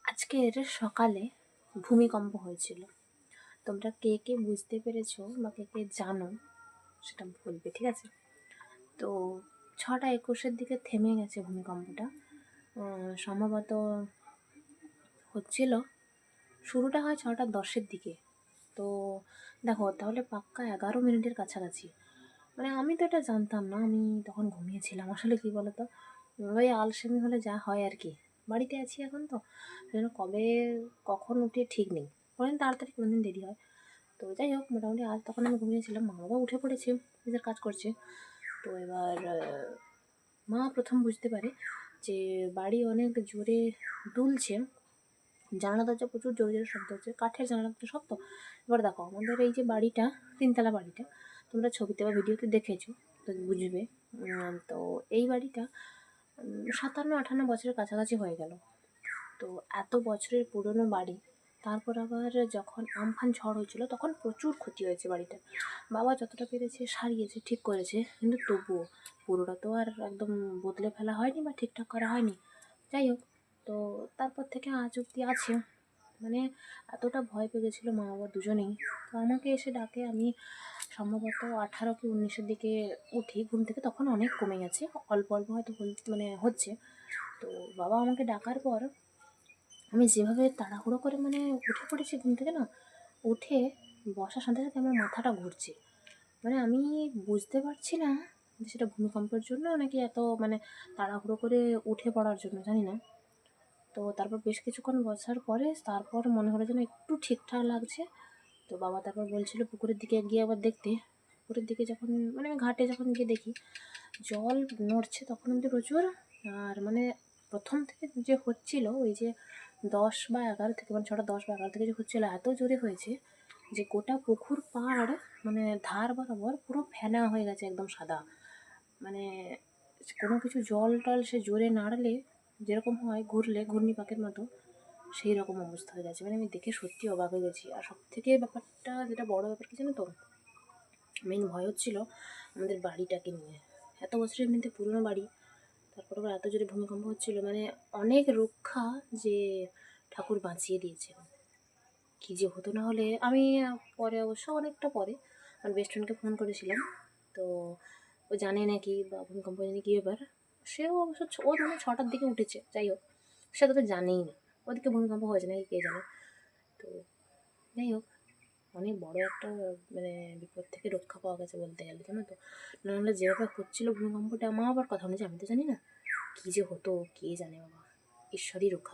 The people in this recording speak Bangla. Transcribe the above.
আজকের সকালে ভূমিকম্প হয়েছিল। তোমরা কে কে বুঝতে পেরেছো বা কে কে জানো সেটা বলবে, ঠিক আছে? তো 6টা 21-এর দিকে থেমে গেছে ভূমিকম্পটা। সম্ভবত হচ্ছিল, শুরুটা হয় 6টা 10-এর দিকে। তো দেখো তাহলে পাক্কা 11 মিনিটের কাছাকাছি। মানে আমি তো এটা জানতাম না, আমি তখন ঘুমিয়েছিলাম। আসলে কী বলো তো, ওই আলসেমি হলে যা হয় আর কি। বাড়িতে আছি এখন, তো যেন কবে কখন উঠে ঠিক নেই, কোনোদিন তাড়াতাড়ি কোনোদিন দেরি হয়। তো যাই হোক, মোটামুটি আজ তখন আমি ঘুমিয়েছিলাম, মা বাবা উঠে পড়েছে, নিজের কাজ করছে। তো এবার মা প্রথম বুঝতে পারে যে বাড়ি অনেক জোরে দুলছে, জানালা দরজা প্রচুর জোরে জোরে শব্দ হচ্ছে, কাঠের জানালা তো শব্দ। এবার দেখো আমাদের এই যে বাড়িটা, 3তলা বাড়িটা, তোমরা ছবিতে বা ভিডিওতে দেখেছো তো বুঝবে। তো এই বাড়িটা 57-58 বছরের কাছাকাছি হয়ে গেল। তো এত বছরের পুরনো বাড়ি, তারপর আবার যখন আমফান ঝড় হয়েছিল তখন প্রচুর ক্ষতি হয়েছে বাড়িটার। বাবা যতটা পেরেছে সারিয়েছে, ঠিক করেছে, কিন্তু তবুও পুরোটা তো আর একদম বদলে ফেলা হয়নি বা ঠিকঠাক করা হয়নি। যাই হোক, তো তারপর থেকে আজ অব্দি আছে। মানে এতটা ভয় পেয়ে গেছিলো মা বাবা দুজনেই। তো আমাকে এসে ডাকে, আমি সম্ভবত 18 কি 19-এর দিকে উঠি ঘুম থেকে, তখন অনেক কমে গেছে, অল্প অল্প হয়তো মানে হচ্ছে। তো বাবা আমাকে ডাকার পর আমি যেভাবে তাড়াহুড়ো করে মানে উঠে পড়েছি ঘুম থেকে, না উঠে বসার সাথে সাথে আমার মাথাটা ঘুরছে। মানে আমি বুঝতে পারছি না যে সেটা ভূমিকম্পের জন্য নাকি এত মানে তাড়াহুড়ো করে উঠে পড়ার জন্য, জানি না। তো তারপর বেশ কিছুক্ষণ বসার পরে তারপর মনে হলো যেন একটু ঠিকঠাক লাগছে। তো বাবা তারপর বলছিল পুকুরের দিকে গিয়ে আবার দেখতে। পুকুরের দিকে যখন মানে আমি ঘাটে যখন গিয়ে দেখি জল নড়ছে তখন অব্দি প্রচুর। আর মানে প্রথম থেকে যে হচ্ছিল ওই যে 10 বা 11 থেকে, মানে 6টা 10 বা 11 থেকে যে হচ্ছিলো, এত জোরে হয়েছে যে গোটা পুকুর পাড় মানে ধার বরাবর পুরো ফেনা হয়ে গেছে, একদম সাদা। মানে কোনো কিছু জল টল সে জোরে নাড়লে যেরকম হয়, ঘুরলে ঘূর্ণিপাকের মতো, সেই রকম অবস্থা হয়ে গেছে। মানে আমি দেখে সত্যি অবাক হয়ে গেছি। আর সব থেকে ব্যাপারটা, যেটা বড় ব্যাপার কি জানো তো, মেন ভয় হচ্ছিল আমাদের বাড়িটাকে নিয়ে। এত বছরের মধ্যে পুরনো বাড়ি, তারপর আবার এত জোরে ভূমিকম্প হচ্ছিল, মানে অনেক রক্ষা যে ঠাকুর বাঁচিয়ে দিয়েছেন। কী যে হতো না হলে। আমি পরে অবশ্য অনেকটা পরে আমার বেস্ট ফ্রেন্ডকে ফোন করেছিলাম। তো ও জানে নাকি বা ভূমিকম্প জানি কী ব্যাপার। সেও অবশ্য ও মানে 6টার দিকে উঠেছে, যাই হোক সে তো জানেই না ওদিকে ভূমিকম্প হয়েছে নাকি, কে জানে। তো যাই হোক, অনেক বড় একটা মানে বিপদ থেকে রক্ষা পাওয়া গেছে বলতে গেলে, জানো তো। নাহলে যেভাবে হচ্ছিলো ভূমিকম্পটা, মা আবার কথা বলেছে, আমি তো জানি না কী যে হতো, কে জানে বাবা, ঈশ্বরই রক্ষা।